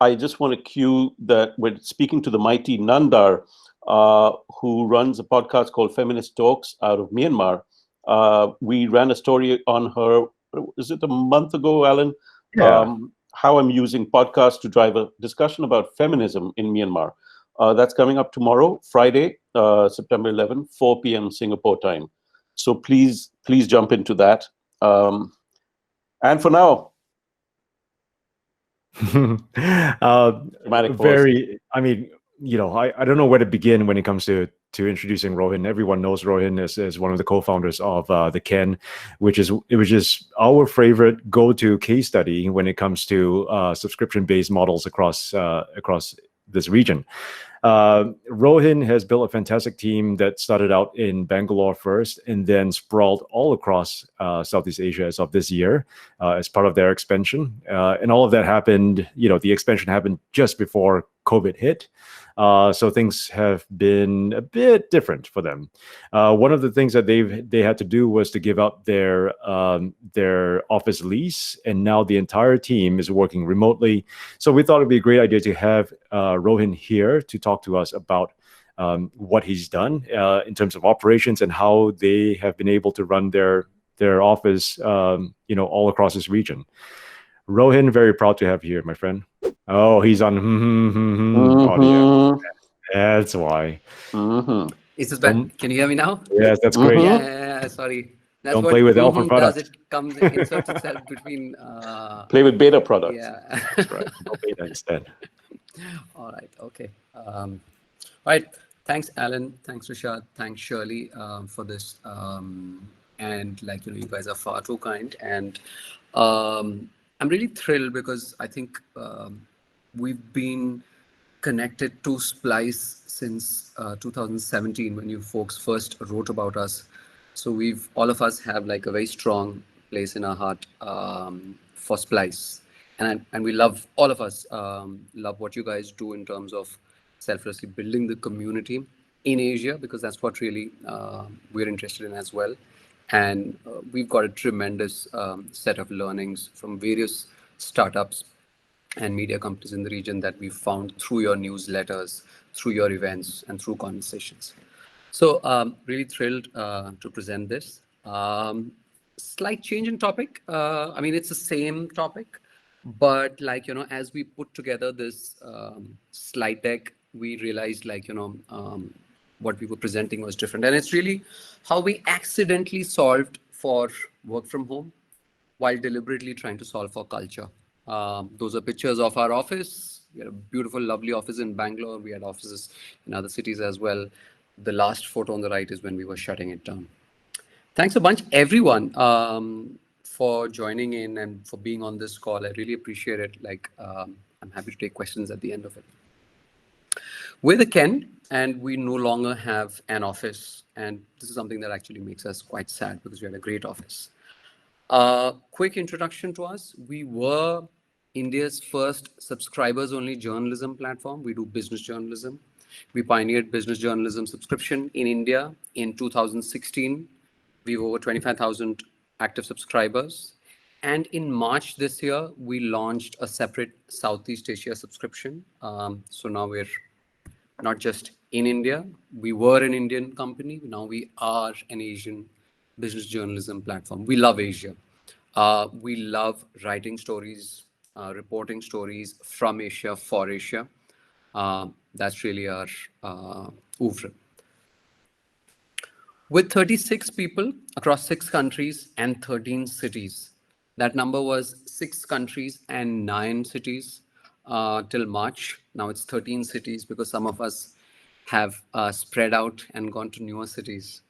I just want to cue that we're speaking to the mighty Nandar, who runs a podcast called Feminist Talks out of Myanmar. We ran a story on her, is it a month ago, Alan? Yeah. How I'm using podcasts to drive a discussion about feminism in Myanmar. That's coming up tomorrow, Friday, September 11, 4 p.m. Singapore time. So please jump into that. And for now, dramatic pause. I mean, I don't know where to begin when it comes to introducing Rohin. Everyone knows Rohin as one of the co-founders of the Ken, which is our favorite go-to case study when it comes to subscription-based models across this region. Rohin has built a fantastic team that started out in Bangalore first and then sprawled all across Southeast Asia as of this year as part of their expansion. And all of that happened, the expansion happened just before COVID hit. So things have been a bit different for them. One of the things that they had to do was to give up their office lease, and now the entire team is working remotely. So we thought it'd be a great idea to have Rohin here to talk to us about what he's done in terms of operations and how they have been able to run their office, all across this region. Rohin, very proud to have you here, my friend. Oh, he's on audio. That's why. Is this bad? Can you hear me now? Yes, that's great. Yeah, sorry. That's Don't what play with alpha products. Does it comes inserts itself between play with beta products. Yeah. That's right. No beta instead. All right. Okay. All right. Thanks, Alan. Thanks, Rishad. Thanks, Shirley, for this. And you guys are far too kind. And I'm really thrilled because I think we've been connected to Splice since 2017 when you folks first wrote about us. So all of us have a very strong place in our heart for Splice. And we love, all of us love what you guys do in terms of selflessly building the community in Asia, because that's what really we're interested in as well. And we've got a tremendous set of learnings from various startups and media companies in the region that we've found through your newsletters, through your events, and through conversations. So really thrilled to present this. Slight change in topic. I mean, it's the same topic, but as we put together this slide deck, we realized what we were presenting was different. And it's really how we accidentally solved for work from home while deliberately trying to solve for culture. Those are pictures of our office. We had a beautiful, lovely office in Bangalore. We had offices in other cities as well. The last photo on the right is when we were shutting it down. Thanks a bunch, everyone, for joining in and for being on this call. I really appreciate it. I'm happy to take questions at the end of it. We're the Ken, and we no longer have an office. And this is something that actually makes us quite sad because we had a great office. Quick introduction to us. We were India's first subscribers-only journalism platform. We do business journalism. We pioneered business journalism subscription in India in 2016. We have over 25,000 active subscribers. And in March this year, we launched a separate Southeast Asia subscription. So now we're not just in India. We were an Indian company. Now we are an Asian business journalism platform. We love Asia. We love writing stories, reporting stories from Asia for Asia. That's really our oeuvre. With 36 people across 6 countries and 13 cities. That number was 6 countries and 9 cities till March. Now it's 13 cities because some of us have spread out and gone to newer cities.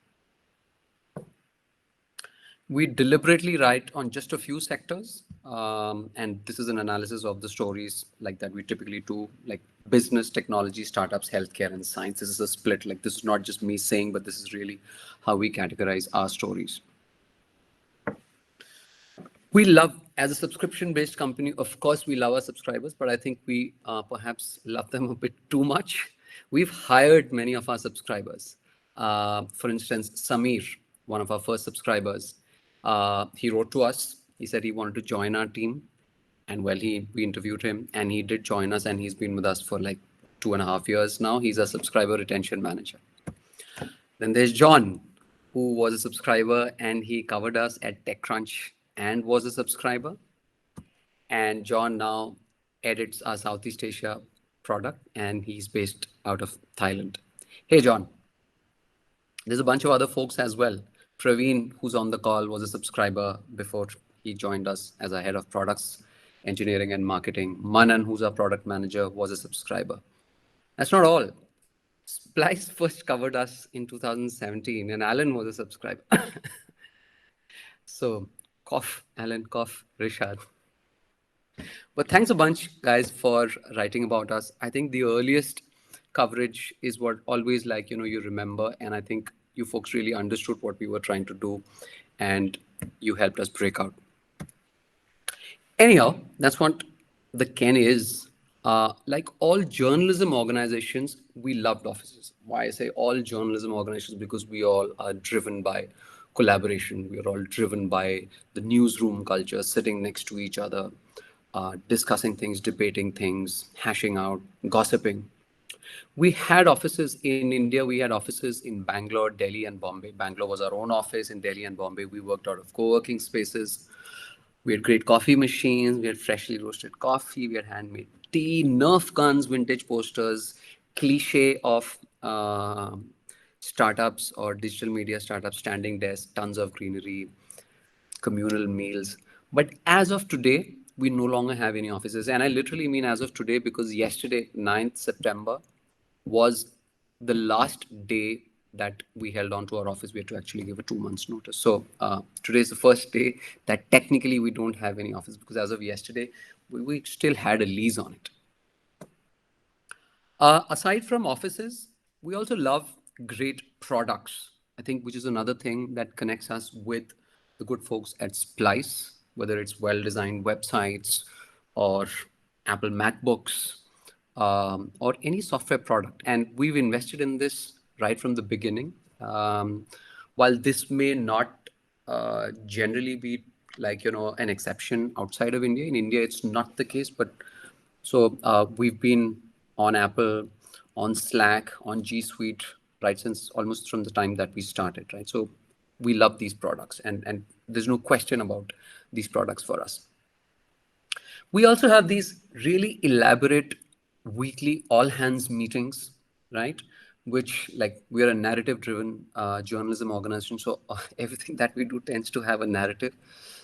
We deliberately write on just a few sectors. And this is an analysis of the stories that we typically do, like business, technology, startups, healthcare, and science. This is a split. This is not just me saying, but this is really how we categorize our stories. We love, as a subscription-based company, of course, we love our subscribers, but I think we perhaps love them a bit too much. We've hired many of our subscribers. For instance, Samir, one of our first subscribers, he wrote to us. He said he wanted to join our team. And well, we interviewed him, and he did join us, and he's been with us for like 2.5 years now. He's a subscriber retention manager. Then there's John, who was a subscriber, and he covered us at TechCrunch and was a subscriber. And John now edits our Southeast Asia product, and he's based out of Thailand. Hey, John. There's a bunch of other folks as well. Praveen, who's on the call, was a subscriber before he joined us as a head of products, engineering, and marketing. Manan, who's our product manager, was a subscriber. That's not all. Splice first covered us in 2017, and Alan was a subscriber. So, cough, Alan, cough, Rishad. But thanks a bunch, guys, for writing about us. I think the earliest coverage is what always you remember. And I think you folks really understood what we were trying to do, and you helped us break out. Anyhow, that's what the Ken is. Like all journalism organizations, we loved offices. Why I say all journalism organizations? Because we all are driven by collaboration. We are all driven by the newsroom culture, sitting next to each other, discussing things, debating things, hashing out, gossiping. We had offices in India. We had offices in Bangalore, Delhi, and Bombay. Bangalore was our own office. In Delhi and Bombay, we worked out of co-working spaces. We had great coffee machines. We had freshly roasted coffee. We had handmade tea, Nerf guns, vintage posters, cliche of startups or digital media startups, standing desks, tons of greenery, communal meals. But as of today, we no longer have any offices. And I literally mean as of today, because yesterday, 9th September, was the last day that we held on to our office. We had to actually give a 2 months notice. So today is the first day that technically we don't have any office, because as of yesterday, we still had a lease on it. Aside from offices, we also love great products, I think, which is another thing that connects us with the good folks at Splice, whether it's well-designed websites or Apple MacBooks, or any software product. And we've invested in this right from the beginning. While this may not generally be an exception outside of India, in India it's not the case. But so we've been on Apple, on Slack, on G Suite, right since almost from the time that we started, right? So we love these products, and there's no question about these products for us. We also have these really elaborate weekly all hands meetings, right? Which, like, we're a narrative driven journalism organization. So everything that we do tends to have a narrative.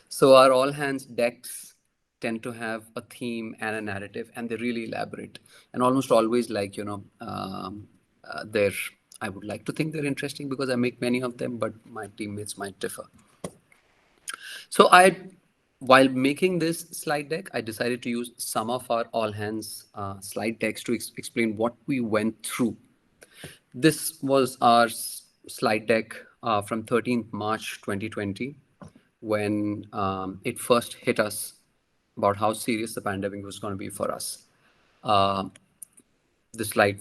So our all hands decks tend to have a theme and a narrative, and they're really elaborate, and almost always they're, I would like to think they're interesting because I make many of them, but my teammates might differ. So while making this slide deck, I decided to use some of our all hands slide decks to explain what we went through. This was our slide deck from 13th March 2020, when it first hit us about how serious the pandemic was going to be for us. The slide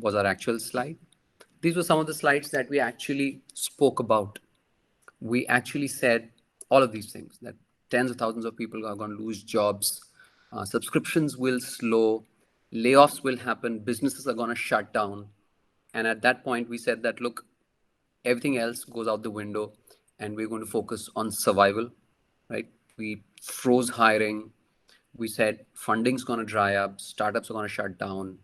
was our actual slide. These were some of the slides that we actually spoke about. We actually said all of these things, that tens of thousands of people are going to lose jobs, subscriptions will slow, layoffs will happen, businesses are going to shut down. And at that point, we said that, look, everything else goes out the window, and we're going to focus on survival, right? We froze hiring. We said funding's going to dry up, startups are going to shut down.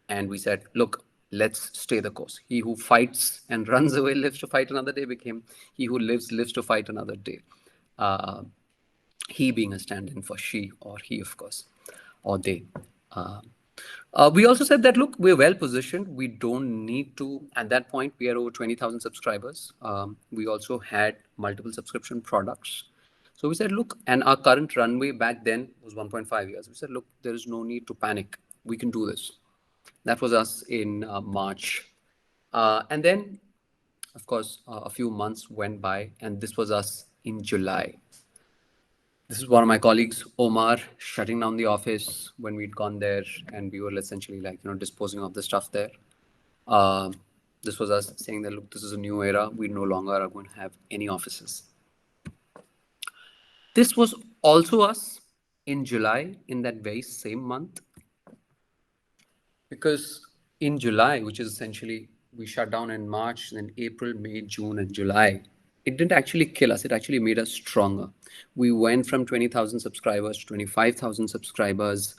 And we said, look, let's stay the course. He who fights and runs away lives to fight another day became he who lives to fight another day. He being a stand-in for she, or he, of course, or they. We also said that, look, we're well positioned. We don't need to. At that point, we had over 20,000 subscribers. We also had multiple subscription products. So we said, look, and our current runway back then was 1.5 years. We said, look, there is no need to panic. We can do this. That was us in March. And then, of course, a few months went by, and this was us in July. This is one of my colleagues, Omar, shutting down the office when we'd gone there, and we were essentially disposing of the stuff there. This was us saying that, look, this is a new era. We no longer are going to have any offices. This was also us in July, in that very same month, because in July, which is essentially we shut down in March, then April, May, June, and July, it didn't actually kill us. It actually made us stronger. We went from 20,000 subscribers to 25,000 subscribers.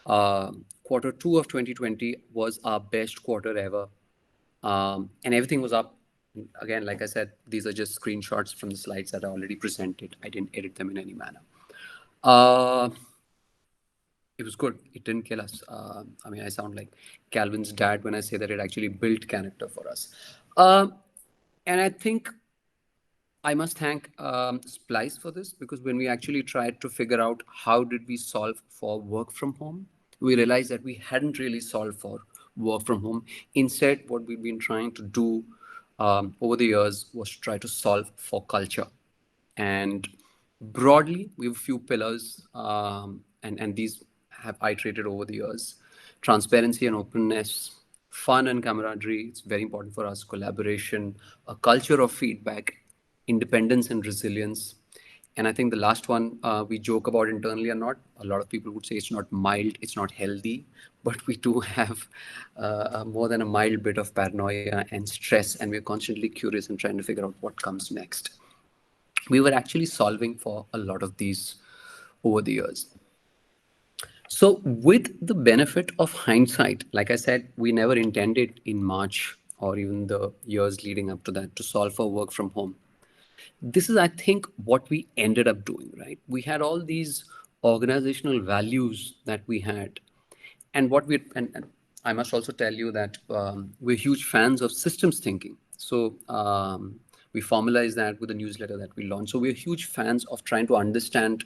Quarter two of 2020 was our best quarter ever. And everything was up. Again, like I said, these are just screenshots from the slides that I already presented. I didn't edit them in any manner. Uh, it was good. It didn't kill us. I mean, I sound like Calvin's dad when I say that it actually built character for us. And I think I must thank Splice for this, because when we actually tried to figure out how did we solve for work from home, we realized that we hadn't really solved for work from home. Instead, what we've been trying to do over the years was try to solve for culture. And broadly, we have a few pillars, and these have iterated over the years. Transparency and openness, fun and camaraderie, it's very important for us, collaboration, a culture of feedback, independence and resilience. And I think the last one we joke about internally or not, a lot of people would say it's not mild, it's not healthy, but we do have more than a mild bit of paranoia and stress, and we're constantly curious and trying to figure out what comes next. We were actually solving for a lot of these over the years. So, with the benefit of hindsight, like I said, we never intended in March or even the years leading up to that to solve for work from home. This is, I think, what we ended up doing, right? We had all these organizational values that we had. And and I must also tell you that we're huge fans of systems thinking. So we formalized that with the newsletter that we launched. So we're huge fans of trying to understand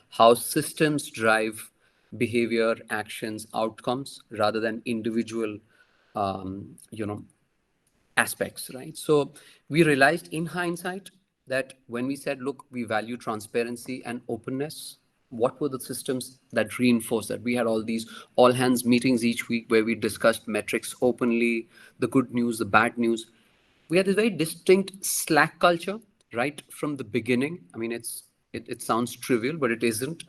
how systems drive behavior, actions, outcomes, rather than individual, you know, aspects, right? So we realized in hindsight that when we said, look, we value transparency and openness, what were the systems that reinforced that? We had all these all hands meetings each week where we discussed metrics openly, the good news, the bad news. We had this very distinct Slack culture right from the beginning. I mean, it sounds trivial, but it isn't.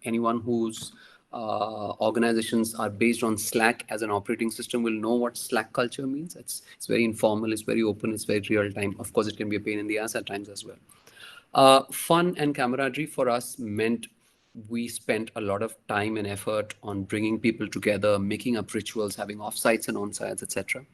Anyone whose organizations are based on Slack as an operating system will know what Slack culture means. It's very informal, it's very open, it's very real time. Of course, it can be a pain in the ass at times as well. Fun and camaraderie for us meant we spent a lot of time and effort on bringing people together, making up rituals, having offsites and onsites, etc.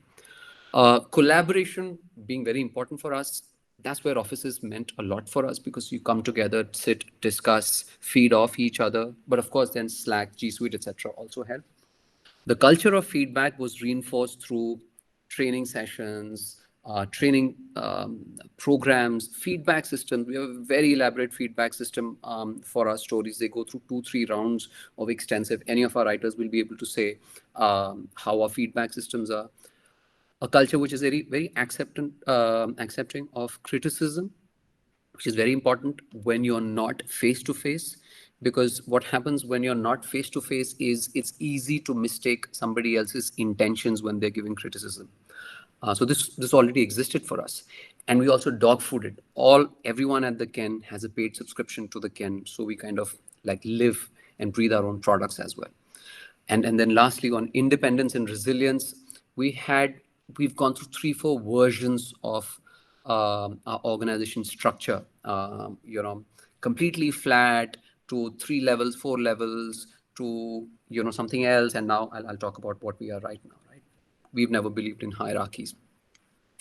Collaboration being very important for us. That's where offices meant a lot for us, because you come together, sit, discuss, feed off each other. But of course, then Slack, G Suite, etc. also help. The culture of feedback was reinforced through training sessions, training programs, feedback systems. We have a very elaborate feedback system for our stories. They go through 2-3 rounds of extensive. Any of our writers will be able to say how our feedback systems are. A culture which is very accepting of criticism, which is very important when you're not face to face, because what happens when you're not face to face is it's easy to mistake somebody else's intentions when they're giving criticism. So this already existed for us, and we also dog fooded. Everyone at the Ken has a paid subscription to the Ken, so we kind of like live and breathe our own products as well. And then lastly, on independence and resilience, we've gone through 3-4 versions of our organization structure. Completely flat to 3 levels, 4 levels to something else, and now I'll talk about what we are right now. Right, we've never believed in hierarchies.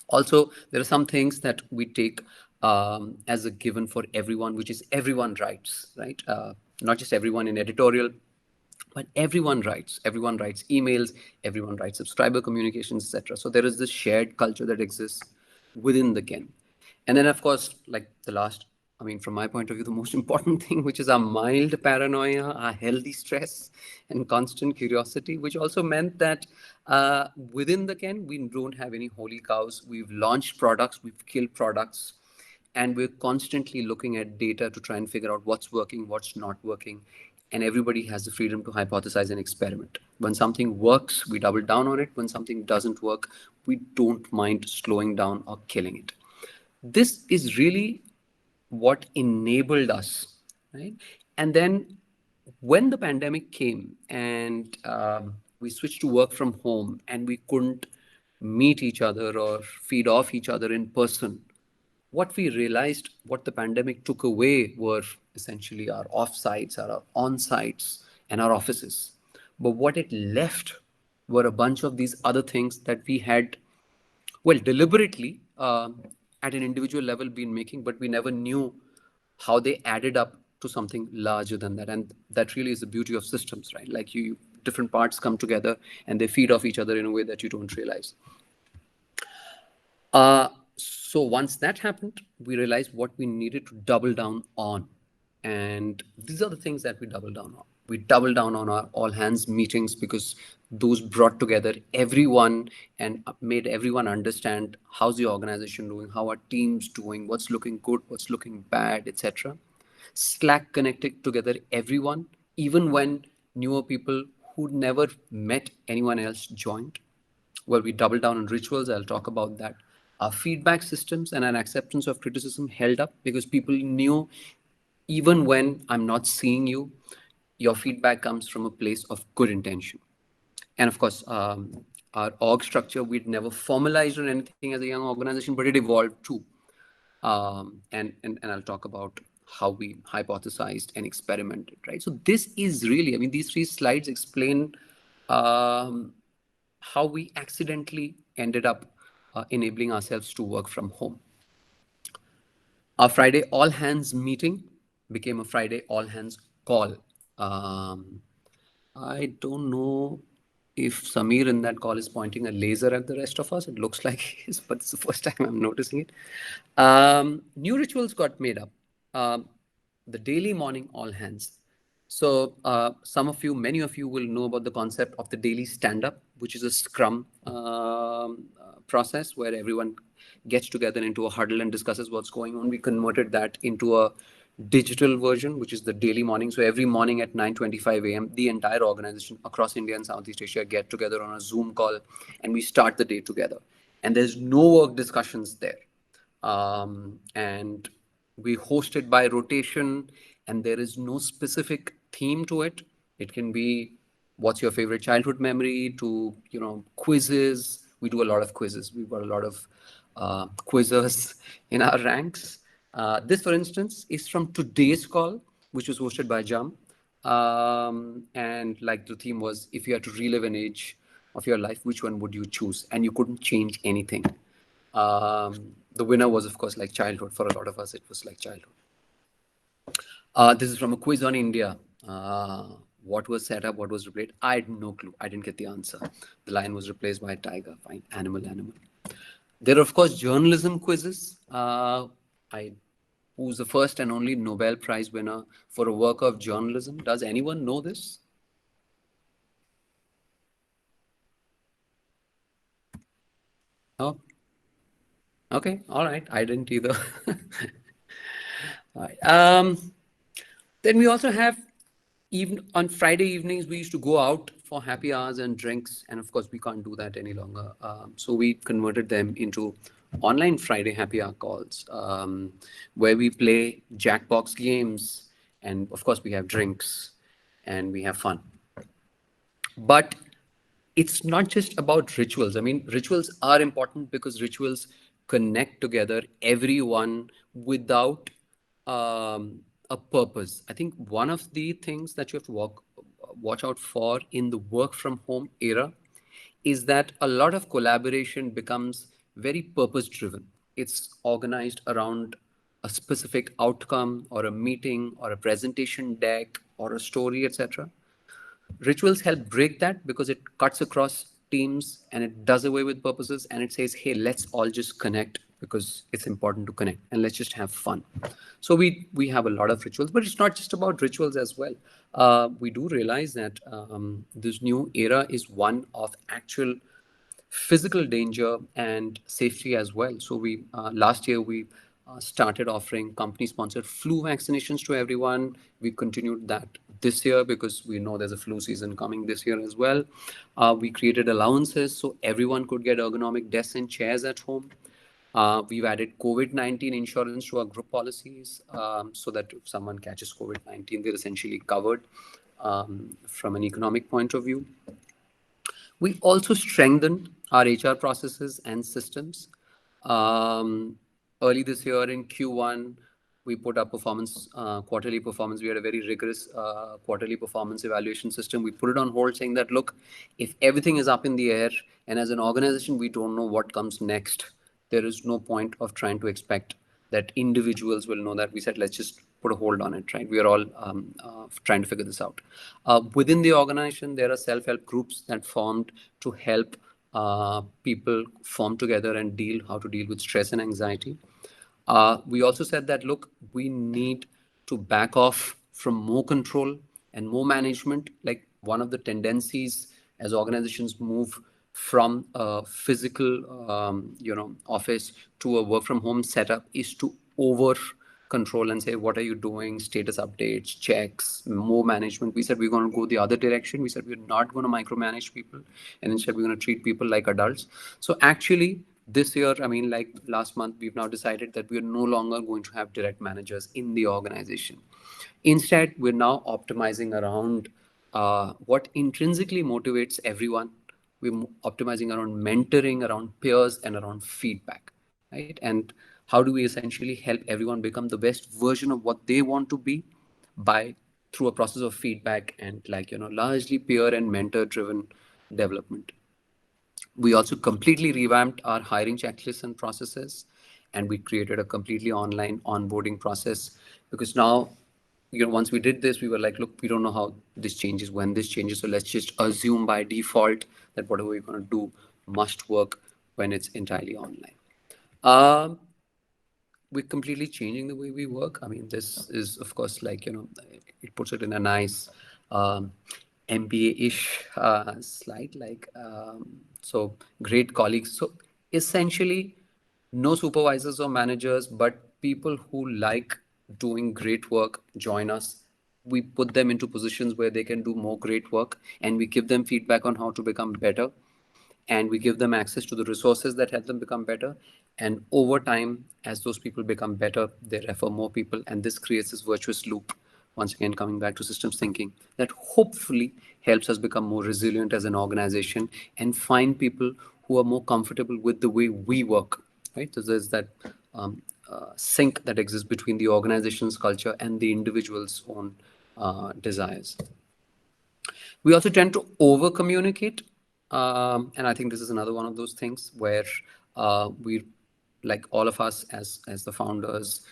Also, there are some things that we take as a given for everyone, which is everyone writes, right? Not just everyone in editorial, but everyone writes emails, everyone writes subscriber communications, etc. So there is this shared culture that exists within the Ken. And then, of course, like the last, I mean, from my point of view, the most important thing, which is our mild paranoia, our healthy stress, and constant curiosity, which also meant that within the Ken, we don't have any holy cows. We've launched products, we've killed products, and we're constantly looking at data to try and figure out what's working, what's not working. And everybody has the freedom to hypothesize and experiment. When something works, we double down on it. When something doesn't work, we don't mind slowing down or killing it. This is really what enabled us, right? And then when the pandemic came and we switched to work from home and we couldn't meet each other or feed off each other in person, what we realized, what the pandemic took away were essentially our off-sites, our on-sites, and our offices. But what it left were a bunch of these other things that we had, well, deliberately at an individual level been making, but we never knew how they added up to something larger than that. And that really is the beauty of systems, right? Like different parts come together and they feed off each other in a way that you don't realize. So once that happened, we realized what we needed to double down on. And these are the things that we double down on. We double down on our all hands meetings because those brought together everyone and made everyone understand how's the organization doing, how our team's doing, what's looking good, what's looking bad, etc. Slack connected together everyone, even when newer people who'd never met anyone else joined. Well, we doubled down on rituals. I'll talk about that. Our feedback systems and an acceptance of criticism held up because people knew even when I'm not seeing you, your feedback comes from a place of good intention. And of course, our org structure, we'd never formalized or anything as a young organization, but it evolved too. And I'll talk about how we hypothesized and experimented, right? So this is really, I mean, these 3 slides explain how we accidentally ended up enabling ourselves to work from home. Our Friday all hands meeting became a Friday all hands call. I don't know if Samir in that call is pointing a laser at the rest of us. It looks like he is, but it's the first time I'm noticing it. New rituals got made up. The daily morning all hands. So many of you will know about the concept of the daily stand-up, which is a scrum process where everyone gets together into a huddle and discusses what's going on. We converted that into a digital version, which is the daily morning. So every morning at 9:25 a.m., the entire organization across India and Southeast Asia get together on a Zoom call and we start the day together. And there's no work discussions there. And we host it by rotation and there is no specific theme to it. It can be what's your favorite childhood memory to, quizzes. We do a lot of quizzes. We've got a lot of quizzers in our ranks. This, for instance, is from today's call, which was hosted by Jam. And like the theme was, if you had to relive an age of your life, which one would you choose? And you couldn't change anything. The winner was, of course, like childhood. For a lot of us, it was like childhood. This is from a quiz on India. What was set up? What was replaced? I had no clue. I didn't get the answer. The lion was replaced by a tiger. Fine. Animal. There are, of course, journalism quizzes. Who's the first and only Nobel Prize winner for a work of journalism? Does anyone know this? Oh, okay. All right. I didn't either. All right. Then we also have, even on Friday evenings, we used to go out for happy hours and drinks. And of course, we can't do that any longer. So we converted them into online Friday happy hour calls, where we play Jackbox games. And of course, we have drinks and we have fun. But it's not just about rituals. I mean, rituals are important because rituals connect together everyone without a purpose. I think one of the things that you have to watch out for in the work from home era is that a lot of collaboration becomes very purpose driven. It's organized around a specific outcome or a meeting or a presentation deck or a story, etc. Rituals help break that because it cuts across teams and it does away with purposes and it says, hey, let's all just connect because it's important to connect and let's just have fun. So we have a lot of rituals, but it's not just about rituals as well. We do realize that this new era is one of actual physical danger and safety as well. So we last year we started offering company-sponsored flu vaccinations to everyone. We continued that this year because we know there's a flu season coming this year as well. We created allowances so everyone could get ergonomic desks and chairs at home. We've added COVID-19 insurance to our group policies so that if someone catches COVID-19, they're essentially covered. from an economic point of view. We also strengthened our HR processes and systems. Um, Early this year in Q1, we put up quarterly performance. We had a very rigorous quarterly performance evaluation system. We put it on hold, saying that, look, if everything is up in the air and as an organization we don't know what comes next, there is no point of trying to expect that individuals will know that. We said, let's just put a hold on it, right? We are all trying to figure this out. Within the organization, there are self-help groups that formed to help people form together and how to deal with stress and anxiety. We also said that, look, we need to back off from more control and more management. Like, one of the tendencies as organizations move from a physical, office to a work from home setup is to over control and say, what are you doing? Status updates, checks, more management. We said we're going to go the other direction. We said we're not going to micromanage people, and instead we're going to treat people like adults. So actually, this year, I mean, like last month, we've now decided that we're no longer going to have direct managers in the organization. Instead, we're now optimizing around what intrinsically motivates everyone. We're optimizing around mentoring, around peers, and around feedback, right? And how do we essentially help everyone become the best version of what they want to be by through a process of feedback and largely peer and mentor driven development. We also completely revamped our hiring checklists and processes, and we created a completely online onboarding process, because now, once we did this, we were like, look, we don't know how this changes, when this changes, so let's just assume by default that whatever we're going to do must work when it's entirely online. We're completely changing the way we work. I mean, this is, of course, it puts it in a nice MBA-ish slide, so great colleagues. So essentially, no supervisors or managers, but people who like doing great work join us. We put them into positions where they can do more great work, and we give them feedback on how to become better, and we give them access to the resources that help them become better. And over time, as those people become better, they refer more people, and this creates this virtuous loop. Once again, coming back to systems thinking, that hopefully helps us become more resilient as an organization and find people who are more comfortable with the way we work, right? So there's that sync that exists between the organization's culture and the individual's own desires. We also tend to over communicate. And I think this is another one of those things where we, like all of us as the founders,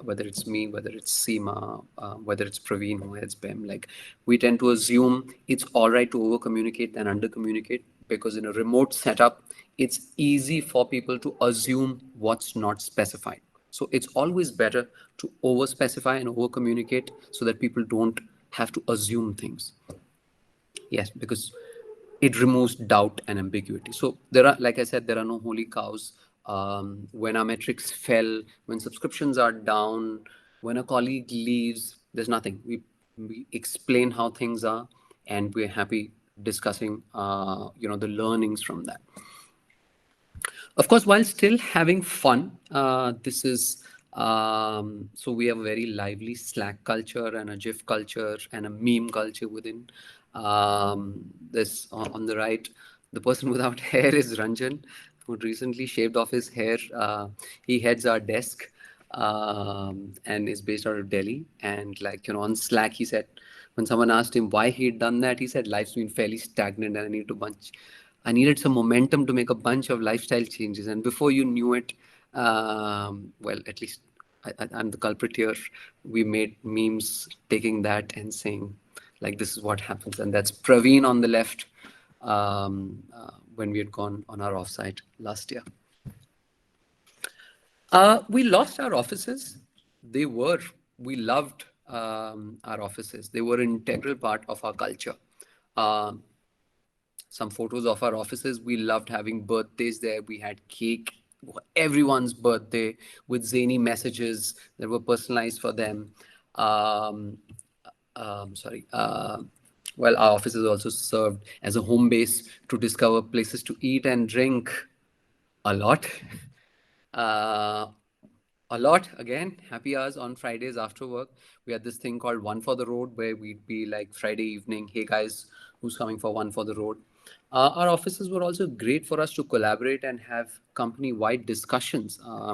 whether it's me, whether it's Seema, whether it's Praveen who heads BEM, we tend to assume it's all right to over communicate than under communicate, because in a remote setup, it's easy for people to assume what's not specified. So it's always better to over specify and over communicate so that people don't have to assume things. Yes, because it removes doubt and ambiguity. So there are, like I said, there are no holy cows. When our metrics fell, when subscriptions are down, when a colleague leaves, there's nothing. We explain how things are, and we're happy discussing, the learnings from that. Of course, while still having fun, this is, so we have a very lively Slack culture and a GIF culture and a meme culture within. This on the right, the person without hair is Ranjan, who recently shaved off his hair. He heads our desk and is based out of Delhi. And on Slack, he said, when someone asked him why he had done that, he said, life's been fairly stagnant and I needed some momentum to make a bunch of lifestyle changes. And before you knew it, well, at least I'm the culprit here. We made memes taking that and saying, this is what happens. And that's Praveen on the left when we had gone on our offsite last year. We lost our offices. We loved our offices. They were an integral part of our culture. Some photos of our offices. We loved having birthdays there. We had cake, everyone's birthday, with zany messages that were personalized for them. Well, our offices also served as a home base to discover places to eat and drink a lot. A lot. Again, happy hours on Fridays after work. We had this thing called One for the Road, where we'd be like Friday evening, hey guys, who's coming for One for the Road? Our offices were also great for us to collaborate and have company wide discussions. I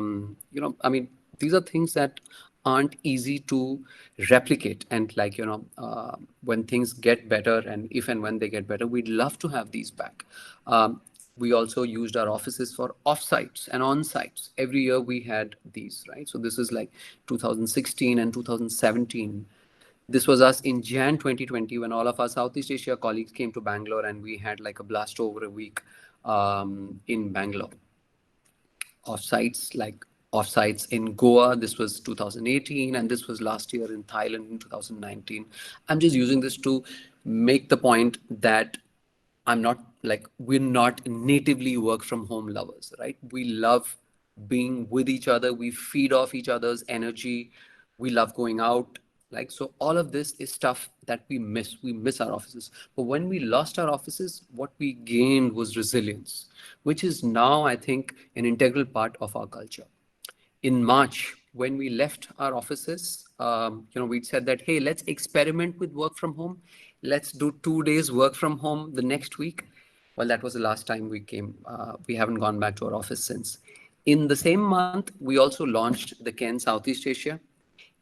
mean, these are things that aren't easy to replicate. And when things get better, and if and when they get better, we'd love to have these back. We also used our offices for offsites and on-sites. Every year we had these, right? So this is like 2016 and 2017. This was us in Jan 2020 when all of our Southeast Asia colleagues came to Bangalore, and we had like a blast over a week in Bangalore. Offsites in Goa, this was 2018, and this was last year in Thailand in 2019. I'm just using this to make the point that we're not natively work from home lovers, right? We love being with each other. We feed off each other's energy. We love going out. So all of this is stuff that we miss. We miss our offices. But when we lost our offices, what we gained was resilience, which is now, I think, an integral part of our culture. In March, when we left our offices, we'd said that, hey, let's experiment with work from home. Let's do 2 days work from home the next week. Well, that was the last time we came. We haven't gone back to our office since. In the same month, we also launched the Ken Southeast Asia.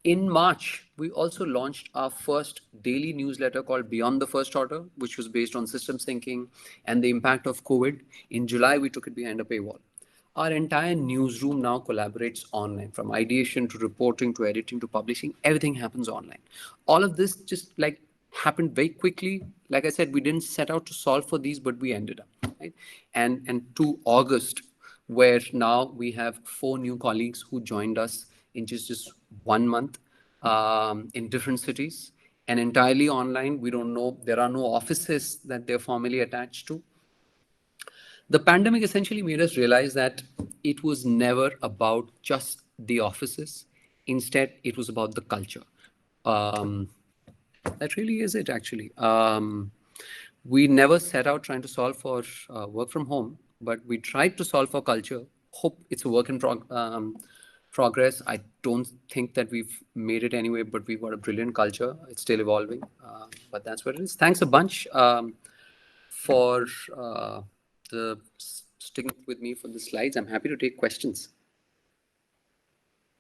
In March, we also launched our first daily newsletter called Beyond the First Order, which was based on systems thinking and the impact of COVID. In July, we took it behind a paywall. Our entire newsroom now collaborates online, from ideation to reporting to editing to publishing. Everything happens online. All of this just happened very quickly. Like I said, we didn't set out to solve for these, but we ended up, right? And to August, where now we have 4 new colleagues who joined us in just 1 month in different cities and entirely online. We don't know, there are no offices that they're formally attached to. The pandemic essentially made us realize that it was never about just the offices. Instead, it was about the culture. That really is it, actually. We never set out trying to solve for work from home, but we tried to solve for culture. Hope it's a work in progress. I don't think that we've made it anyway, but we've got a brilliant culture. It's still evolving, but that's what it is. Thanks a bunch for sticking with me for the slides. I'm happy to take questions.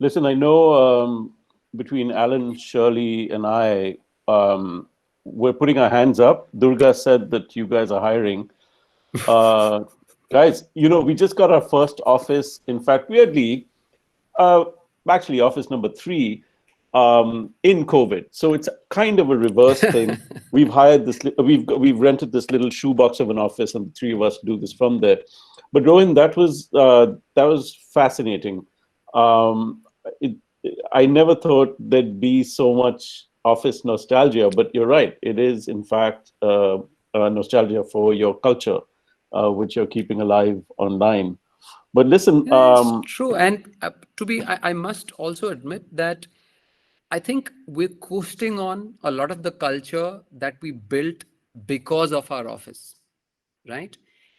Listen, I know between Alan, Shirley, and I, we're putting our hands up. Durga said that you guys are hiring. Guys, we just got our first office. In fact, weirdly, actually office number 3 in COVID. So it's kind of a reverse thing. We've hired this, we've rented this little shoebox of an office, and the 3 of us do this from there. But Rohin, that was fascinating. I never thought there'd be so much office nostalgia, but you're right. It is, in fact, nostalgia for your culture, which you're keeping alive online. But listen, it's true. And I must also admit that I think we're coasting on a lot of the culture that we built because of our office, right?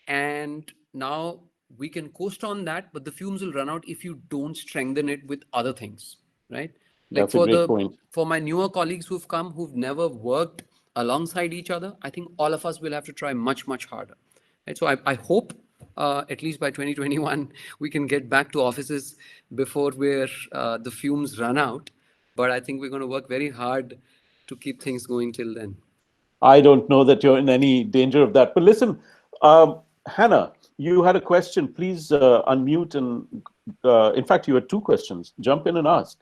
And now we can coast on that, but the fumes will run out if you don't strengthen it with other things, right? That's a great point. For my newer colleagues who've come, who've never worked alongside each other, I think all of us will have to try much, much harder. Right? So I hope at least by 2021, we can get back to offices before the fumes run out. But I think we're going to work very hard to keep things going till then. I don't know that you're in any danger of that. But listen, Hannah, you had a question. Please unmute. And in fact, you had 2 questions. Jump in and ask.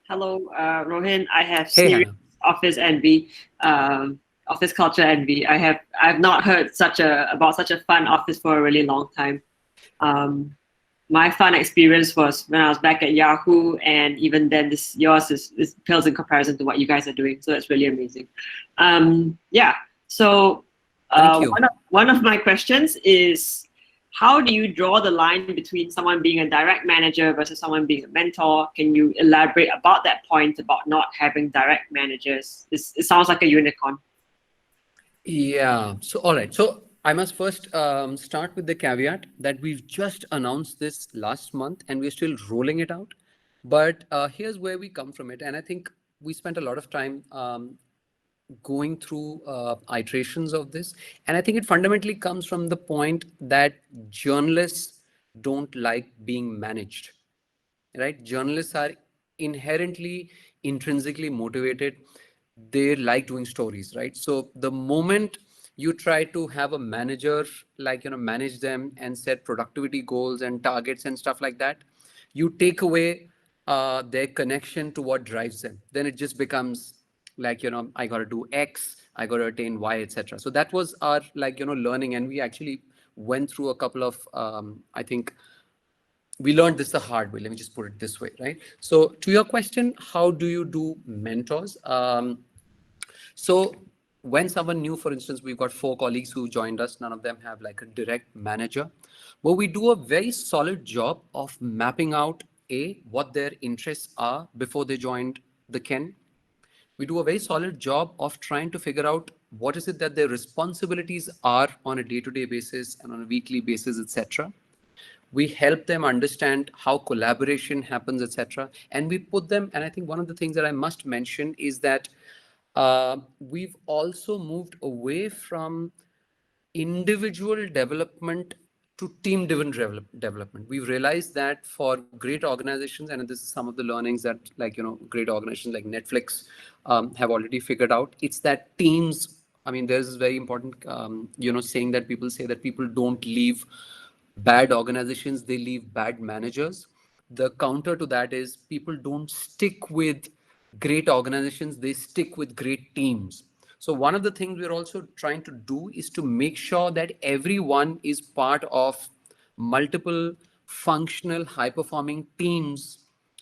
Hello, Rohin. I have serious office envy, office culture envy. I've not heard about such a fun office for a really long time. My fun experience was when I was back at Yahoo, and even then, yours is pales in comparison to what you guys are doing. So that's really amazing. So one of my questions is, how do you draw the line between someone being a direct manager versus someone being a mentor? Can you elaborate about that point about not having direct managers? It sounds like a unicorn. Yeah. So, all right. So I must first start with the caveat that we've just announced this last month and we're still rolling it out. But here's where we come from it. And I think we spent a lot of time going through iterations of this. And I think it fundamentally comes from the point that journalists don't like being managed, right? Journalists are inherently, intrinsically motivated. They like doing stories, right? So the moment you try to have a manager, like, manage them and set productivity goals and targets and stuff like that, you take away their connection to what drives them. Then it just becomes like, I got to do X, I got to attain Y, etc. So that was our, like, learning. And we actually went through a couple of, I think, we learned this the hard way. Let me just put it this way, right? So to your question, how do you do mentors? So when someone new, for instance, we've got 4 colleagues who joined us, none of them have like a direct manager. But we do a very solid job of mapping out what their interests are before they joined the Ken. We do a very solid job of trying to figure out what is it that their responsibilities are on a day-to-day basis and on a weekly basis, etc. We help them understand how collaboration happens, etc. And we put them, and I think one of the things that I must mention is that we've also moved away from individual development to team driven development. We've realized that for great organizations, and this is some of the learnings that, like, great organizations like Netflix have already figured out, it's that teams, I mean, there's this very important saying that people say that people don't leave bad organizations, they leave bad managers. The counter to that is people don't stick with great organizations, they stick with great teams. So one of the things we're also trying to do is to make sure that everyone is part of multiple functional, high performing teams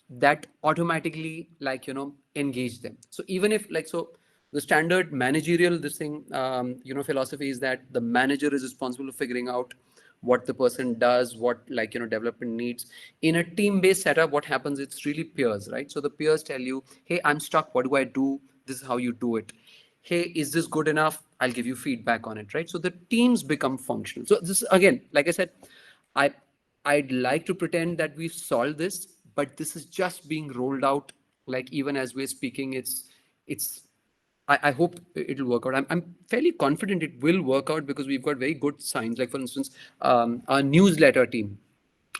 that automatically, like, engage them. So even if, like, so the standard managerial, this thing, philosophy is that the manager is responsible for figuring out what the person does, what, like, development needs. In a team-based setup, what happens, it's really peers, right? So the peers tell you, hey, I'm stuck, what do I do? This is how you do it. Hey, is this good enough? I'll give you feedback on it, right? So the teams become functional. So this, again, like I said, I'd like to pretend that we've solved this, but this is just being rolled out. Like, even as we're speaking, I hope it'll work out. I'm fairly confident it will work out because we've got very good signs. Like, for instance, our newsletter team,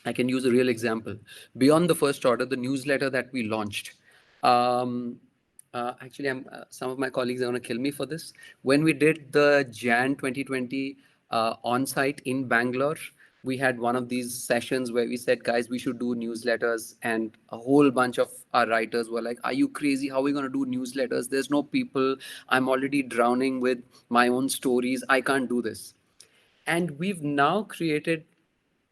I can use a real example. Beyond the first order, the newsletter that we launched. Actually, some of my colleagues are going to kill me for this. When we did the Jan 2020 on-site in Bangalore, we had one of these sessions where we said, guys, we should do newsletters. And a whole bunch of our writers were like, are you crazy? How are we going to do newsletters? There's no people. I'm already drowning with my own stories. I can't do this. And we've now created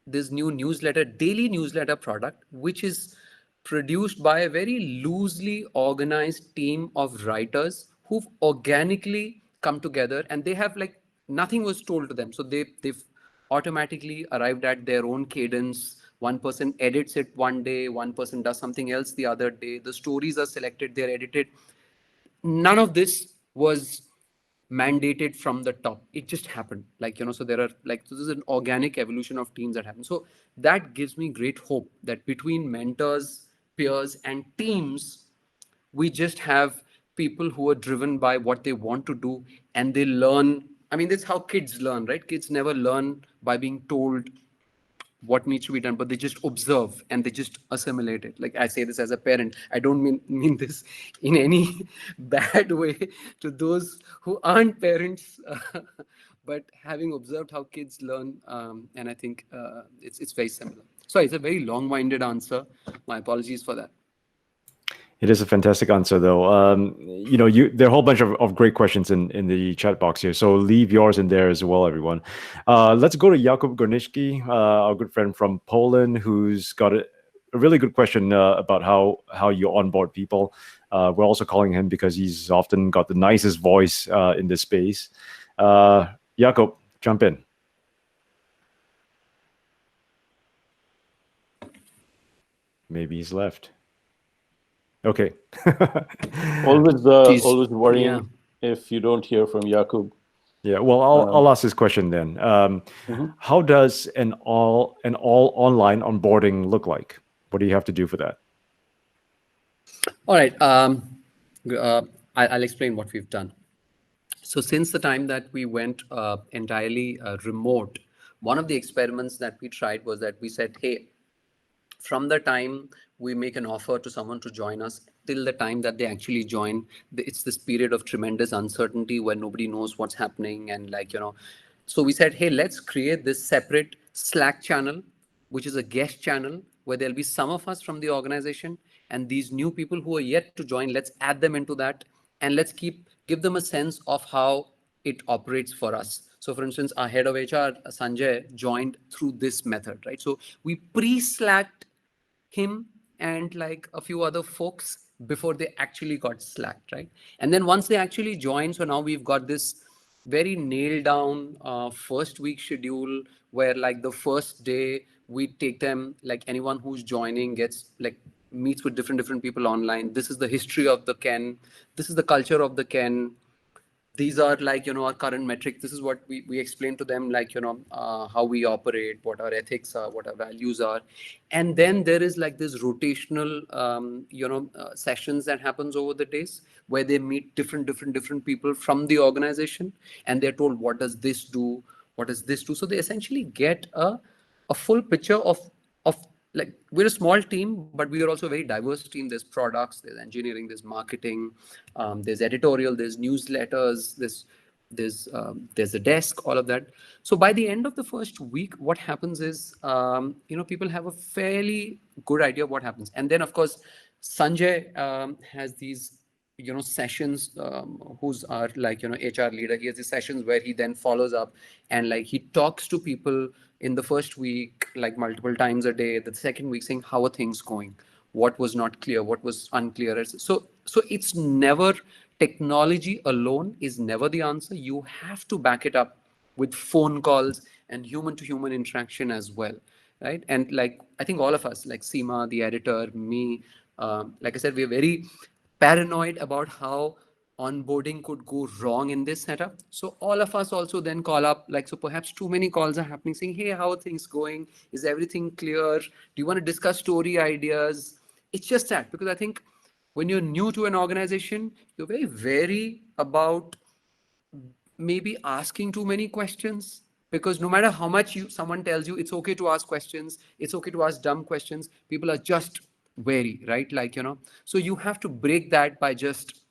this new newsletter, daily newsletter product, which is produced by a very loosely organized team of writers who've organically come together, and they have, like, nothing was told to them. So they've automatically arrived at their own cadence. One person edits it one day, one person does something else the other day. The stories are selected, they're edited. None of this was mandated from the top. It just happened, like, so there are, like, so this is an organic evolution of teams that happen. So that gives me great hope that between mentors, peers, and teams, we just have people who are driven by what they want to do, and they learn. I mean, that's how kids learn, right? Kids never learn by being told what needs to be done, but they just observe and they just assimilate it. Like, I say this as a parent, I don't mean this in any bad way to those who aren't parents, but having observed how kids learn, and I think it's very similar. Sorry, it's a very long-winded answer. My apologies for that. It is a fantastic answer, though. There are a whole bunch of great questions in the chat box here, so leave yours in there as well, everyone. Let's go to Jakub Gorniczki, our good friend from Poland, who's got a really good question about how you onboard people. We're also calling him because he's often got the nicest voice in this space. Jakub, jump in. Maybe he's left. Okay. Always worrying if you don't hear from Jakub. Yeah, well, I'll ask this question then. How does an all online onboarding look like? What do you have to do for that? All right. I'll explain what we've done. So since the time that we went entirely remote, one of the experiments that we tried was that we said, hey, from the time we make an offer to someone to join us till the time that they actually join, it's this period of tremendous uncertainty where nobody knows what's happening. And so we said, hey, let's create this separate Slack channel, which is a guest channel where there'll be some of us from the organization and these new people who are yet to join, let's add them into that. And let's give them a sense of how it operates for us. So for instance, our head of HR, Sanjay, joined through this method, right? So we pre-slacked him and like a few other folks before they actually got slacked, right? And then once they actually joined, so now we've got this very nailed down first week schedule where like the first day we take them, like anyone who's joining gets like meets with different people online. This is the history of the Ken. This is the culture of the Ken. These are like, our current metrics. This is what we explain to them, like, how we operate, what our ethics are, what our values are. And then there is like this rotational, sessions that happens over the days where they meet different people from the organization and they're told, what does this do? What does this do? So they essentially get a full picture of like, we're a small team, but we are also a very diverse team. There's products, there's engineering, there's marketing, there's editorial, there's newsletters, there's a desk, all of that. So by the end of the first week, what happens is, people have a fairly good idea of what happens. And then of course, Sanjay has these sessions, who's our like HR leader. He has these sessions where he then follows up and like he talks to people in the first week like multiple times a day, the second week saying, how are things going, what was not clear, what was unclear. So it's never, technology alone is never the answer. You have to back it up with phone calls and human to human interaction as well, right? And like I think all of us, like Seema, the editor, me, like I said, we're very paranoid about how onboarding could go wrong in this setup. So all of us also then call up, like, so perhaps too many calls are happening saying, hey, how are things going? Is everything clear? Do you want to discuss story ideas? It's just that, because I think when you're new to an organization, you're very wary about maybe asking too many questions, because no matter how much someone tells you it's okay to ask questions, it's okay to ask dumb questions, people are just wary, right? Like, so you have to break that by just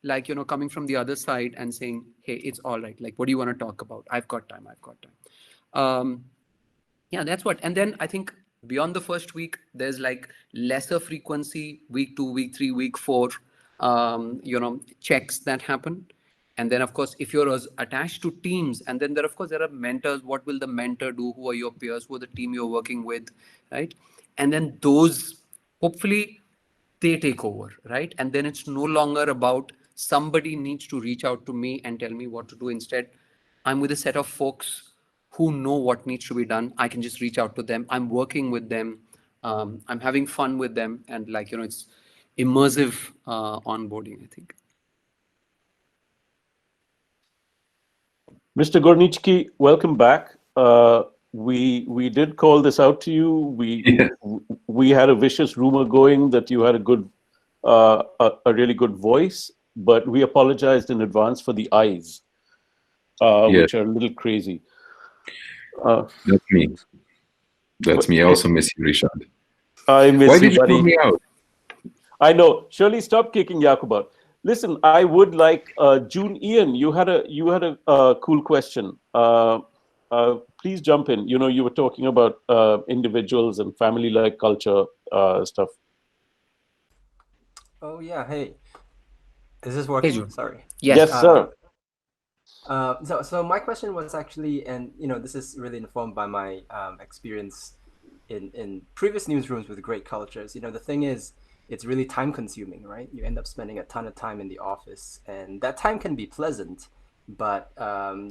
like, coming from the other side and saying, hey, it's all right. Like, what do you want to talk about? I've got time. Yeah, that's what. And then I think beyond the first week, there's like lesser frequency, week 2, week 3, week 4, checks that happen. And then, of course, if you're attached to teams, and then there are mentors. What will the mentor do? Who are your peers? Who are the team you're working with, right? And then those, hopefully, they take over, right? And then it's no longer about somebody needs to reach out to me and tell me what to do. Instead, I'm with a set of folks who know what needs to be done. I can just reach out to them. I'm working with them. I'm having fun with them. And like, it's immersive onboarding, I think. Mr. Gornichki, welcome back. We did call this out to you. We had a vicious rumor going that you had a really good voice, but we apologized in advance for the eyes, which are a little crazy. That's me. That's me. I also miss you, Rishad. I miss Why you, did you buddy. pull me out? I know. Shirley, stop kicking Yakub out. Listen, I would like June Ian. You had a cool question. Please jump in. You were talking about individuals and family-like culture stuff. Oh yeah. Hey, is this working? Hey, June. Sorry. Yes, sir. So my question was actually, and this is really informed by my experience in previous newsrooms with great cultures. The thing is, it's really time consuming, right? You end up spending a ton of time in the office, and that time can be pleasant, but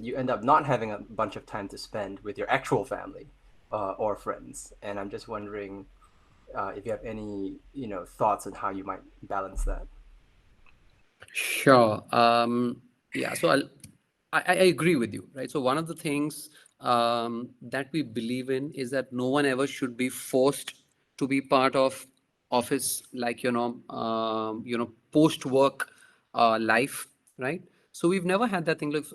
you end up not having a bunch of time to spend with your actual family or friends. And I'm just wondering if you have any thoughts on how you might balance that. Sure. Yeah. So I agree with you, right? So one of the things that we believe in is that no one ever should be forced to be part of office, like, post work life, right? So we've never had that thing. Like,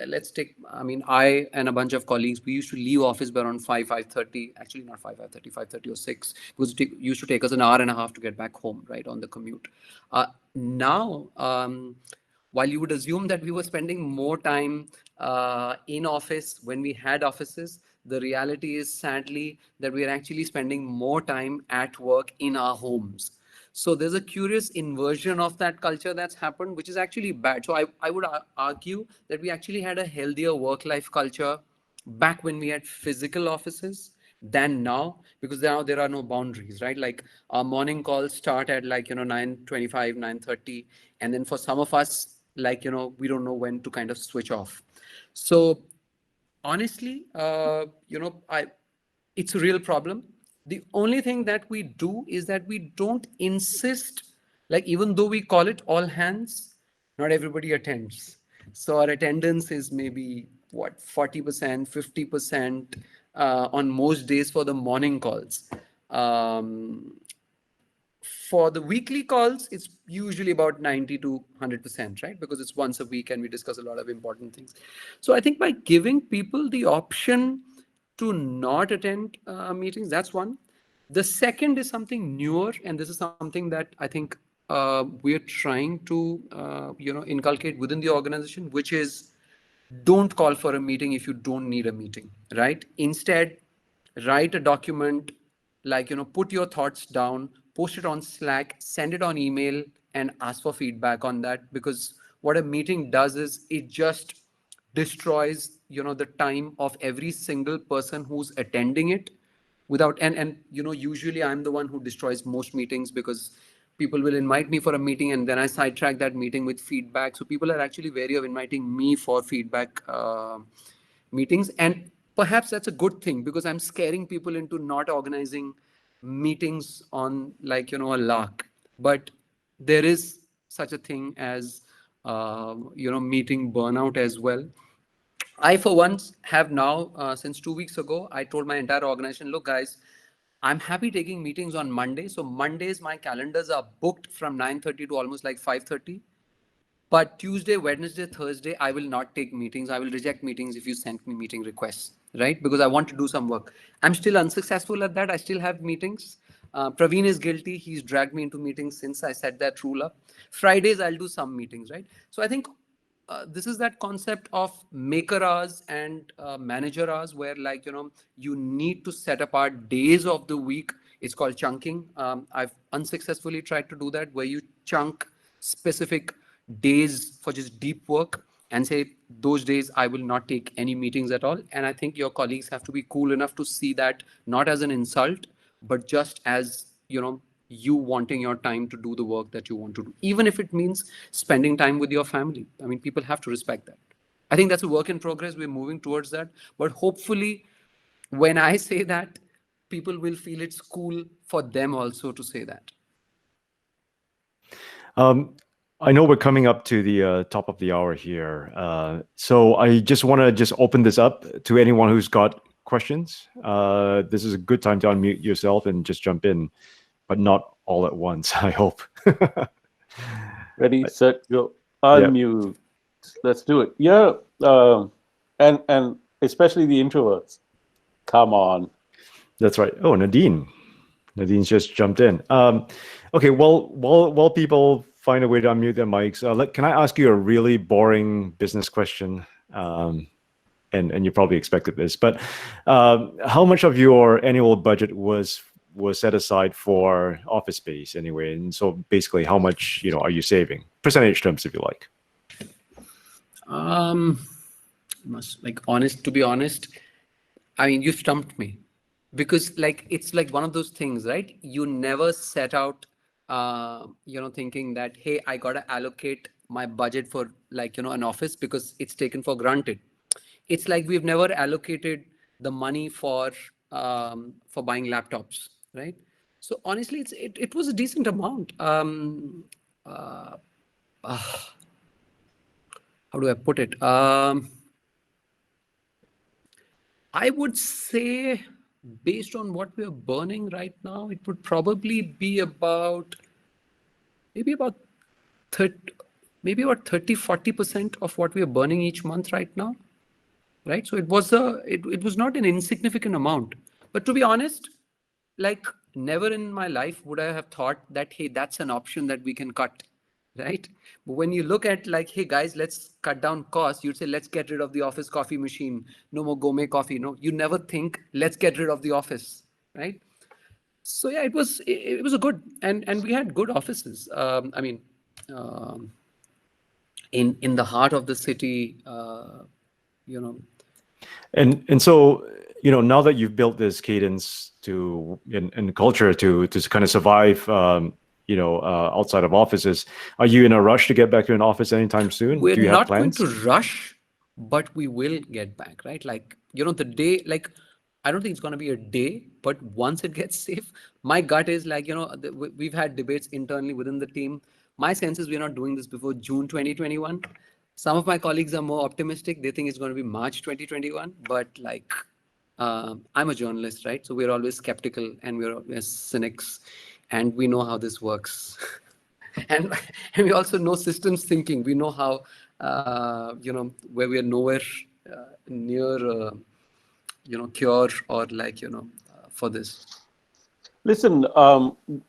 let's take, I mean, I and a bunch of colleagues, we used to leave office by around 5:30, actually not 5:30, 5:30 or 6, because it used to take us an hour and a half to get back home, right, on the commute. Now, while you would assume that we were spending more time in office when we had offices, the reality is sadly that we are actually spending more time at work in our homes. So there's a curious inversion of that culture that's happened, which is actually bad. So I would argue that we actually had a healthier work-life culture back when we had physical offices than now, because now there are no boundaries, right? Like our morning calls start at 9:25, 9:30, and then for some of us, we don't know when to kind of switch off. So honestly, it's a real problem. The only thing that we do is that we don't insist, like, even though we call it all hands, not everybody attends. So our attendance is maybe what, 40%, 50% on most days for the morning calls. For the weekly calls, it's usually about 90 to 100%, right? Because it's once a week and we discuss a lot of important things. So I think by giving people the option to not attend meetings, that's one. The second is something newer, and this is something that I think we're trying to inculcate within the organization, which is don't call for a meeting if you don't need a meeting, right? Instead, write a document, put your thoughts down, post it on Slack, send it on email, and ask for feedback on that. Because what a meeting does is it just destroys, the time of every single person who's attending it without, and usually I'm the one who destroys most meetings, because people will invite me for a meeting and then I sidetrack that meeting with feedback. So people are actually wary of inviting me for feedback meetings, and perhaps that's a good thing, because I'm scaring people into not organizing meetings on, a lark. But there is such a thing as meeting burnout as well. I, for once, have now, since 2 weeks ago, I told my entire organization, look, guys, I'm happy taking meetings on Monday. So Mondays, my calendars are booked from 9:30 to almost like 5:30. But Tuesday, Wednesday, Thursday, I will not take meetings. I will reject meetings if you send me meeting requests, right? Because I want to do some work. I'm still unsuccessful at that. I still have meetings. Praveen is guilty. He's dragged me into meetings since I set that rule up. Fridays, I'll do some meetings, right? So I think this is that concept of maker hours and manager hours, where you need to set apart days of the week. It's called chunking. I've unsuccessfully tried to do that, where you chunk specific days for just deep work and say, those days I will not take any meetings at all. And I think your colleagues have to be cool enough to see that not as an insult, but just as, you wanting your time to do the work that you want to do, even if it means spending time with your family. I mean, people have to respect that. I think that's a work in progress. We're moving towards that. But hopefully, when I say that, people will feel it's cool for them also to say that. I know we're coming up to the top of the hour here. So I just want to open this up to anyone who's got questions. This is a good time to unmute yourself and just jump in, but not all at once, I hope. Ready, set, go. Unmute. Yeah. Let's do it. Yeah. And especially the introverts. Come on. That's right. Oh, Nadine. Nadine's just jumped in. Okay, well, while people find a way to unmute their mics, can I ask you a really boring business question? And you probably expected this, but how much of your annual budget was set aside for office space anyway? And so basically, how much are you saving? Percentage terms, if you like. To be honest, I mean, you stumped me, because it's like one of those things, right? You never set out, thinking that, hey, I got to allocate my budget for an office, because it's taken for granted. It's like we've never allocated the money for buying laptops, right? So honestly, it was a decent amount. How do I put it? I would say, based on what we're burning right now, it would probably be maybe about 30, maybe about 30-40% of what we are burning each month right now. Right. So it was not an insignificant amount. But to be honest, like never in my life would I have thought that, hey, that's an option that we can cut. Right. But when you look at like, hey guys, let's cut down costs, you'd say, let's get rid of the office coffee machine. No more gourmet coffee. No, you never think, let's get rid of the office. Right. So yeah, it was a good, and we had good offices. I mean, in the heart of the city, you know. And so, now that you've built this cadence and culture to kind of survive, outside of offices, are you in a rush to get back to an office anytime soon? We're Do you have not going plans? to rush, but we will get back, right? Like, the day, like, I don't think it's going to be a day, but once it gets safe, my gut is like, we've had debates internally within the team. My sense is we're not doing this before June 2021. Some of my colleagues are more optimistic. They think it's going to be March 2021, but like, I'm a journalist, right? So we're always skeptical and we're cynics, and we know how this works. and we also know systems thinking. We know how, where we are nowhere near, cure or like, for this. Listen,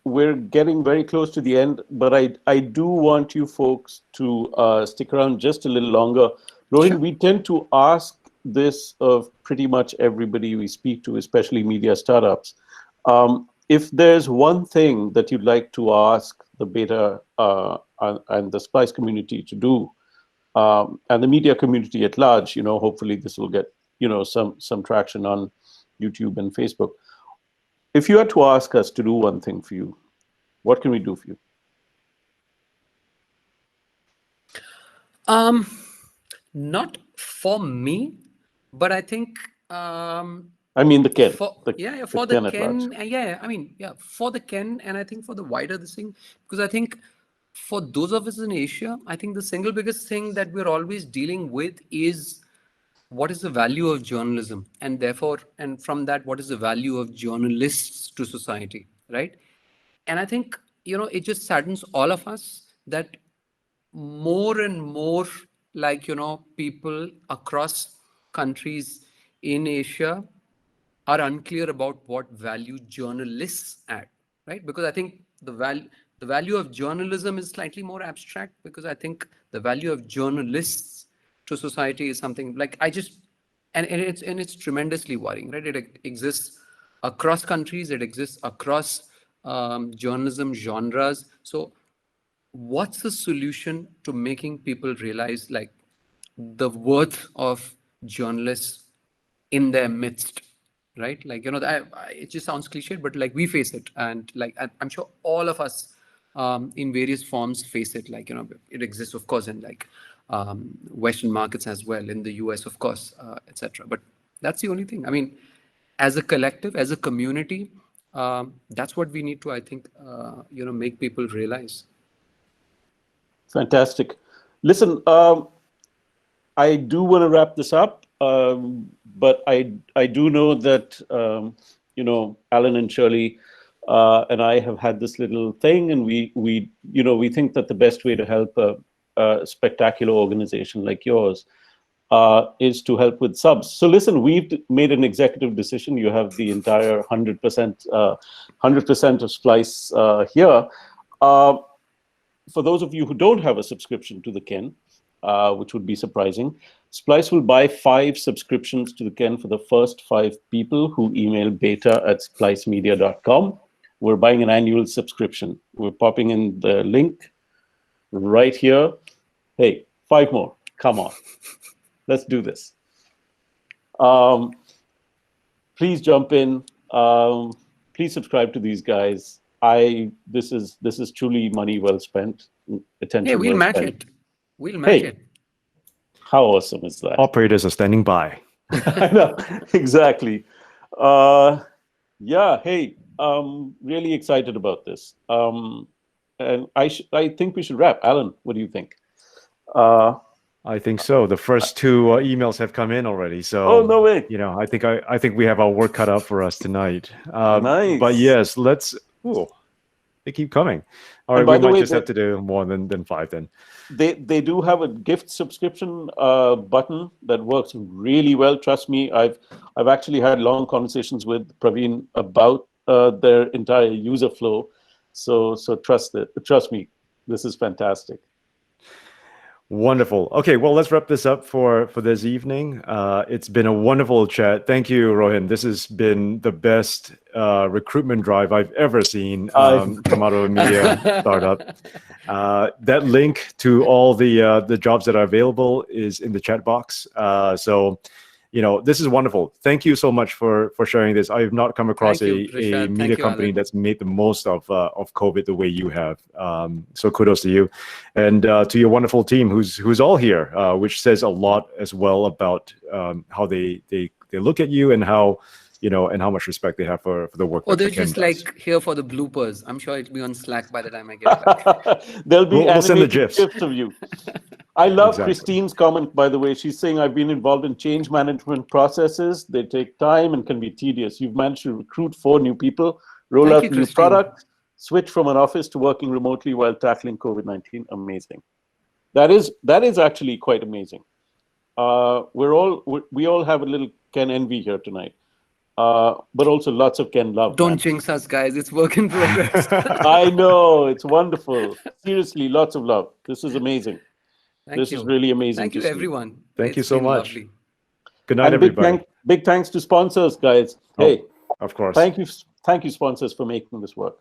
we're getting very close to the end, but I do want you folks to stick around just a little longer. Rohin, Sure. we tend to ask this of pretty much everybody we speak to, especially media startups. If there's one thing that you'd like to ask the beta and the Splice community to do, and the media community at large, hopefully this will get, some traction on YouTube and Facebook. If you had to ask us to do one thing for you, what can we do for you? Not for me, but I think I mean the Ken. for the the Ken at large. Ken, I mean, for the Ken, and I think for the wider this thing, because I think for those of us in Asia, I think the single biggest thing that we're always dealing with is what is the value of journalism, and therefore, and from that, what is the value of journalists to society, right? And I think, it just saddens all of us that more and more, like, people across countries in Asia are unclear about what value journalists add, right? Because I think the value of journalism is slightly more abstract, because I think the value of journalists to society is something like and it's tremendously worrying, right? It exists across countries, it exists across journalism genres. So what's the solution to making people realize like the worth of journalists in their midst, right? Like, it just sounds cliched, but like we face it, and like I'm sure all of us in various forms face it. Like, it exists, of course, in like Western markets as well, in the US, of course, etc. But that's the only thing. I mean, as a collective, as a community, that's what we need to, I think, make people realize. Fantastic. Listen, I do want to wrap this up, but I do know that Alan and Shirley and I have had this little thing, and we think that the best way to help a spectacular organization like yours is to help with subs. So listen, we've made an executive decision. You have the entire 100% of Splice here. For those of you who don't have a subscription to the Ken, which would be surprising, Splice will buy 5 subscriptions to the Ken for the first 5 people who email beta@splicemedia.com. We're buying an annual subscription. We're popping in the link right here. Hey, 5 more. Come on. Let's do this. Please jump in. Please subscribe to these guys. This is truly money well spent. Attention. Hey, we'll well match spent. it. We'll match it. How awesome is that? Operators are standing by. I know, exactly. Yeah, hey, really excited about this. And I think we should wrap. Alan, what do you think? I think so. The first two emails have come in already. So, Oh, no way. I think we have our work cut out for us tonight. Nice. But yes, they keep coming. All right, And by we the might way, just have to do more than 5 then. They do have a gift subscription button that works really well. Trust me, I've actually had long conversations with Praveen about their entire user flow. So trust me, this is fantastic. Wonderful. Okay, well, let's wrap this up for this evening. It's been a wonderful chat. Thank you, Rohin. This has been the best recruitment drive I've ever seen come out of a media startup. That link to all the jobs that are available is in the chat box. So, this is wonderful. Thank you so much for sharing this. I have not come across a media company that's made the most of COVID the way you have. So kudos to you, and to your wonderful team who's all here, which says a lot as well about how they look at you and how and how much respect they have for the work. Or they're just like here for the bloopers. I'm sure it'll be on Slack by the time I get back. There'll be we'll send the GIFs of you. I love Christine's comment, by the way. She's saying, I've been involved in change management processes. They take time and can be tedious. You've managed to recruit 4 new people, roll out a new product, switch from an office to working remotely while tackling COVID-19. Amazing. That is actually quite amazing. We all have a little Ken envy here tonight. But also lots of Ken love. Don't jinx us, guys. It's work in progress. I know. It's wonderful. Seriously, lots of love. This is amazing. This is really amazing. Thank you, everyone. Thank you so much. Lovely. Good night, and everybody. Big thanks to sponsors, guys. Hey, of course. Thank you, sponsors, for making this work.